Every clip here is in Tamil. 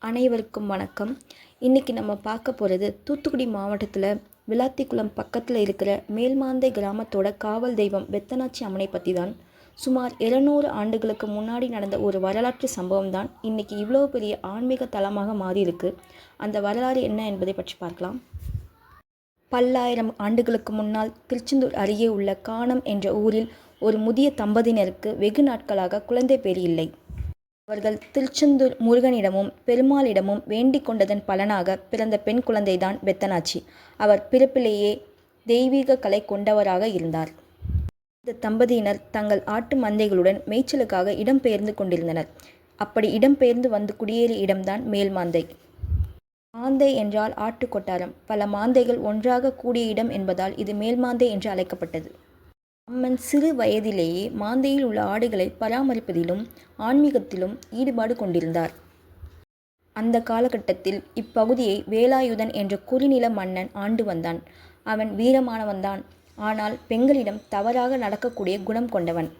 அனைவருக்கும் வணக்கம். இன்றைக்கி நம்ம பார்க்க போகிறது தூத்துக்குடி மாவட்டத்தில் விளாத்திக்குளம் பக்கத்தில் இருக்கிற மேல்மாந்தை கிராமத்தோட காவல் தெய்வம் பெத்தனாச்சி அம்மனை பற்றி தான். சுமார் 700 ஆண்டுகளுக்கு முன்னாடி நடந்த ஒரு வரலாற்று சம்பவம் தான் இன்றைக்கி இவ்வளோ பெரிய ஆன்மீக தலமாக மாறியிருக்கு. அந்த வரலாறு என்ன என்பதை பற்றி பார்க்கலாம். பல்லாயிரம் ஆண்டுகளுக்கு முன்னால் திருச்செந்தூர் அருகே உள்ள காணம் என்ற ஊரில் ஒரு முதிய தம்பதியினருக்கு வெகு நாட்களாக குழந்தை பேறு இல்லை. அவர்கள் திருச்செந்தூர் முருகனிடமும் பெருமாளிடமும் வேண்டிக் கொண்டதன் பலனாக பிறந்த பெண் குழந்தைதான் பெத்தனாச்சி. அவர் பிறப்பிலேயே தெய்வீக கலை கொண்டவராக இருந்தார். இந்த தம்பதியினர் தங்கள் ஆட்டு மந்தைகளுடன் மேய்ச்சலுக்காக இடம்பெயர்ந்து கொண்டிருந்தனர். அப்படி இடம்பெயர்ந்து வந்து குடியேறிய இடம்தான் மேல்மாந்தை. மாந்தை என்றால் ஆட்டு கொட்டாரம். பல மாந்தைகள் ஒன்றாக கூடிய இடம் என்பதால் இது மேல்மாந்தை என்று அழைக்கப்பட்டது. அம்மன் சிறு வயதிலேயே மாந்தையில் உள்ள ஆடுகளை பராமரிப்பதிலும் ஆன்மீகத்திலும் ஈடுபாடு கொண்டிருந்தார். அந்த காலகட்டத்தில் இப்பகுதியை வேலாயுதன் என்ற குறுநில மன்னன் ஆண்டு வந்தான். அவன் வீரமானவன்தான், ஆனால் பெண்களிடம் தவறாக நடக்கக்கூடிய குணம் கொண்டவன்.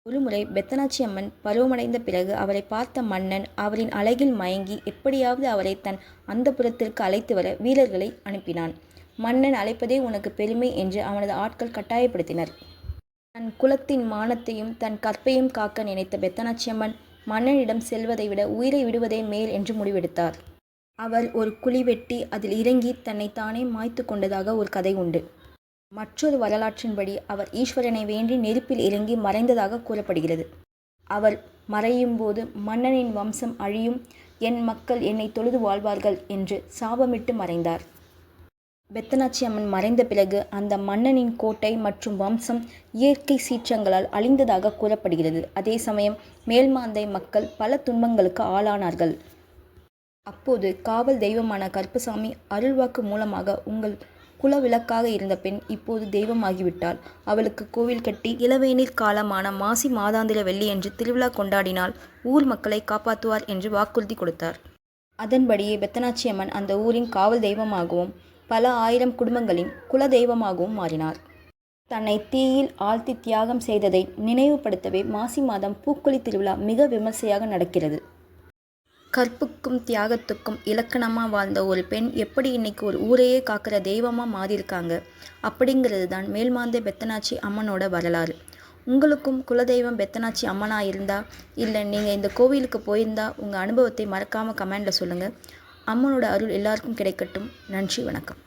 ஒருமுறை பெத்தனாச்சி அம்மன் பருவமடைந்த பிறகு அவரை பார்த்த மன்னன் அவரின் அழகில் மயங்கி எப்படியாவது அவரை தன் அந்தப்புரத்திற்கு அழைத்து வர வீரர்களை அனுப்பினான். மன்னன் அழைப்பதே உனக்கு பெருமை என்று அவனது ஆட்கள் கட்டாயப்படுத்தினர். தன் குலத்தின் மானத்தையும் தன் கற்பையும் காக்க நினைத்த பெத்தனாச்சி அம்மன் மன்னனிடம் செல்வதை விட உயிரை விடுவதே மேல் என்று முடிவெடுத்தார். அவர் ஒரு குழி வெட்டி அதில் இறங்கி தன்னை தானே மாய்த்து கொண்டதாக ஒரு கதை உண்டு. மற்றொரு வரலாற்றின்படி அவர் ஈஸ்வரனை வேண்டி நெருப்பில் இறங்கி மறைந்ததாக கூறப்படுகிறது. அவர் மறையும் போது மன்னனின் வம்சம் அழியும், என் மக்கள் என்னை தொழுது வாழ்வார்கள் என்று சாபமிட்டு மறைந்தார். பெத்தனாச்சி அம்மன் மறைந்த பிறகு அந்த மன்னனின் கோட்டை மற்றும் வம்சம் இயற்கை சீற்றங்களால் அழிந்ததாக கூறப்படுகிறது. அதே சமயம் மேல்மாந்தை மக்கள் பல துன்பங்களுக்கு ஆளானார்கள். அப்போது காவல் தெய்வமான கருப்பசாமி அருள்வாக்கு மூலமாக உங்கள் குலவிளக்காக இருந்த பெண் இப்போது தெய்வமாகிவிட்டாள். அவளுக்கு கோவில் கட்டி இளவேநீர் காலமான மாசி மாதாந்திர வெள்ளியன்று திருவிழா கொண்டாடினால் ஊர் மக்களை காப்பாற்றுவார் என்று வாக்குறுதி கொடுத்தார். அதன்படியே பெத்தனாச்சி அம்மன் அந்த ஊரின் காவல் தெய்வமாகவும் பல ஆயிரம் குடும்பங்களின் குல தெய்வமாகவும் மாறினார். தன்னை தீயில் ஆழ்த்தி தியாகம் செய்ததை நினைவுபடுத்தவே மாசி மாதம் பூக்குழி திருவிழா மிக விமர்சையாக நடக்கிறது. கற்புக்கும் தியாகத்துக்கும் இலக்கணமாக வாழ்ந்த ஒரு பெண் எப்படி இன்னைக்கு ஒரு ஊரையே காக்கிற தெய்வமாக மாறியிருக்காங்க அப்படிங்கிறது தான் மேல்மாந்தை பெத்தனாச்சி அம்மனோட வரலாறு. உங்களுக்கும் குலதெய்வம் பெத்தனாச்சி அம்மனாக இருந்தால், இல்லை நீங்கள் இந்த கோவிலுக்கு போயிருந்தால் உங்கள் அனுபவத்தை மறக்காமல் கமெண்டில் சொல்லுங்கள். அம்மனோட அருள் எல்லாருக்கும் கிடைக்கட்டும். நன்றி, வணக்கம்.